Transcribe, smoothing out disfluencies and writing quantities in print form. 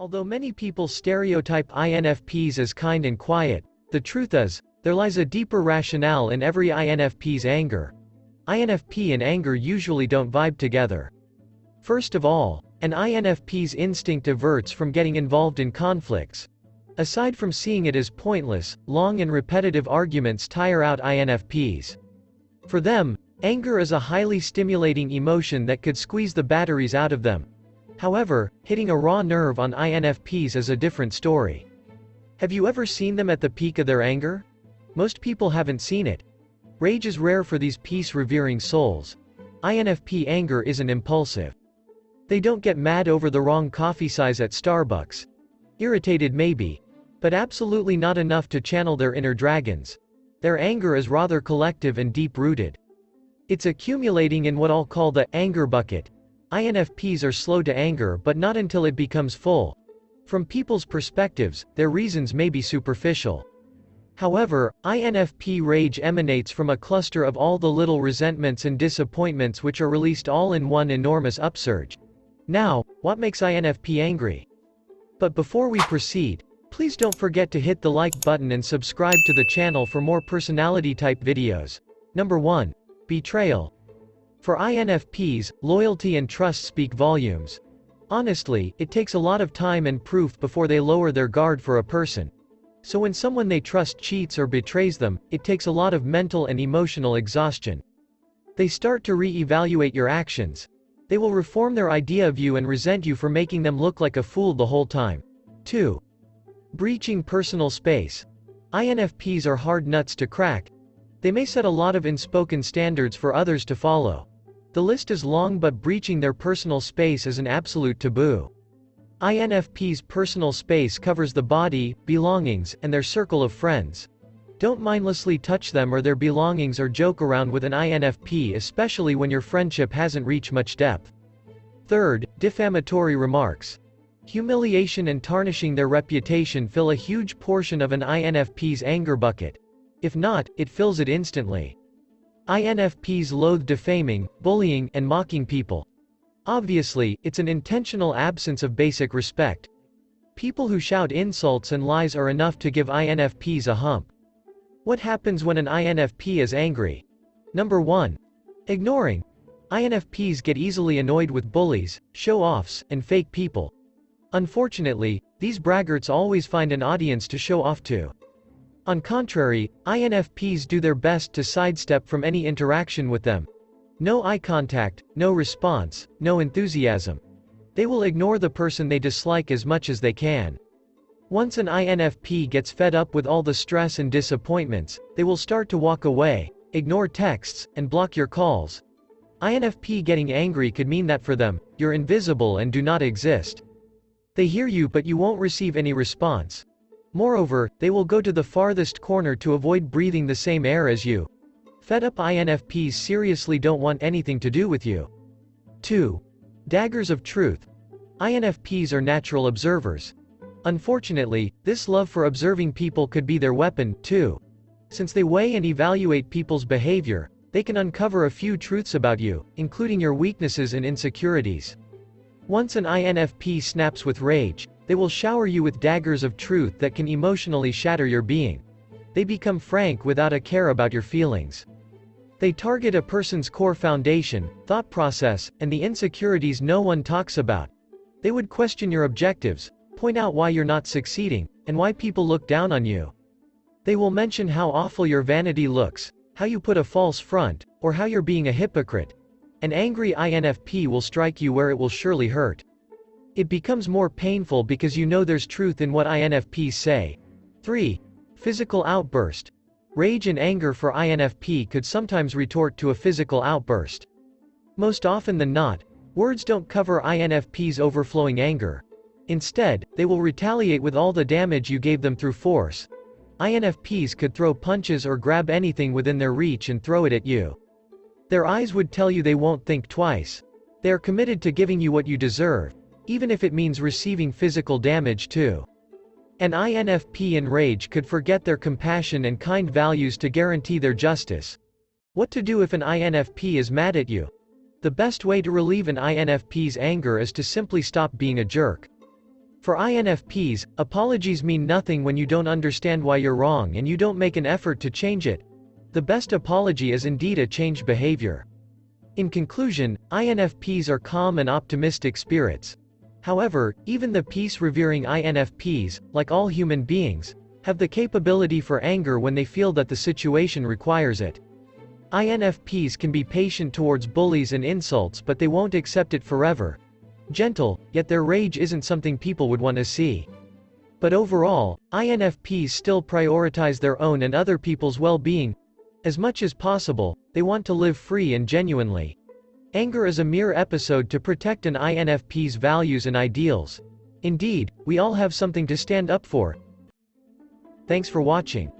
Although many people stereotype INFPs as kind and quiet, the truth is, there lies a deeper rationale in every INFP's anger. INFP and anger usually don't vibe together. First of all, an INFP's instinct averts from getting involved in conflicts. Aside from seeing it as pointless, long and repetitive arguments tire out INFPs. For them, anger is a highly stimulating emotion that could squeeze the batteries out of them. However, hitting a raw nerve on INFPs is a different story. Have you ever seen them at the peak of their anger? Most people haven't seen it. Rage is rare for these peace-revering souls. INFP anger isn't impulsive. They don't get mad over the wrong coffee size at Starbucks. Irritated maybe, but absolutely not enough to channel their inner dragons. Their anger is rather collective and deep-rooted. It's accumulating in what I'll call the anger bucket. INFPs are slow to anger but not until it becomes full. From people's perspectives, their reasons may be superficial. However, INFP rage emanates from a cluster of all the little resentments and disappointments which are released all in one enormous upsurge. Now, what makes INFP angry? But before we proceed, please don't forget to hit the like button and subscribe to the channel for more personality-type videos. Number 1. Betrayal. For INFPs, loyalty and trust speak volumes. Honestly, it takes a lot of time and proof before they lower their guard for a person. So when someone they trust cheats or betrays them, it takes a lot of mental and emotional exhaustion. They start to re-evaluate your actions. They will reform their idea of you and resent you for making them look like a fool the whole time. 2. Breaching personal space. INFPs are hard nuts to crack. They may set a lot of unspoken standards for others to follow. The list is long, but breaching their personal space is an absolute taboo. INFP's personal space covers the body, belongings, and their circle of friends. Don't mindlessly touch them or their belongings or joke around with an INFP, especially when your friendship hasn't reached much depth. 3. Defamatory remarks. Humiliation and tarnishing their reputation fill a huge portion of an INFP's anger bucket. If not, it fills it instantly. INFPs loathe defaming, bullying, and mocking people. Obviously, it's an intentional absence of basic respect. People who shout insults and lies are enough to give INFPs a hump. What happens when an INFP is angry? Number 1. Ignoring. INFPs get easily annoyed with bullies, show-offs, and fake people. Unfortunately, these braggarts always find an audience to show off to. On contrary, INFPs do their best to sidestep from any interaction with them. No eye contact, no response, no enthusiasm. They will ignore the person they dislike as much as they can. Once an INFP gets fed up with all the stress and disappointments, they will start to walk away, ignore texts, and block your calls. INFP getting angry could mean that for them, you're invisible and do not exist. They hear you but you won't receive any response. Moreover, they will go to the farthest corner to avoid breathing the same air as you. Fed up INFPs seriously don't want anything to do with you. 2. Daggers of Truth. INFPs are natural observers. Unfortunately, this love for observing people could be their weapon, too. Since they weigh and evaluate people's behavior, they can uncover a few truths about you, including your weaknesses and insecurities. Once an INFP snaps with rage, they will shower you with daggers of truth that can emotionally shatter your being. They become frank without a care about your feelings. They target a person's core foundation, thought process, and the insecurities no one talks about. They would question your objectives, point out why you're not succeeding, and why people look down on you. They will mention how awful your vanity looks, how you put a false front, or how you're being a hypocrite. An angry INFP will strike you where it will surely hurt. It becomes more painful because you know there's truth in what INFPs say. 3. Physical outburst. Rage and anger for INFP could sometimes retort to a physical outburst. Most often than not, words don't cover INFP's overflowing anger. Instead, they will retaliate with all the damage you gave them through force. INFPs could throw punches or grab anything within their reach and throw it at you. Their eyes would tell you they won't think twice. They are committed to giving you what you deserve, even if it means receiving physical damage too. An INFP in rage could forget their compassion and kind values to guarantee their justice. What to do if an INFP is mad at you? The best way to relieve an INFP's anger is to simply stop being a jerk. For INFPs, apologies mean nothing when you don't understand why you're wrong and you don't make an effort to change it. The best apology is indeed a changed behavior. In conclusion, INFPs are calm and optimistic spirits. However, even the peace-revering INFPs, like all human beings, have the capability for anger when they feel that the situation requires it. INFPs can be patient towards bullies and insults, but they won't accept it forever. Gentle, yet their rage isn't something people would want to see. But overall, INFPs still prioritize their own and other people's well-being. As much as possible, they want to live free and genuinely. Anger is a mere episode to protect an INFP's values and ideals. Indeed, we all have something to stand up for. Thanks for watching.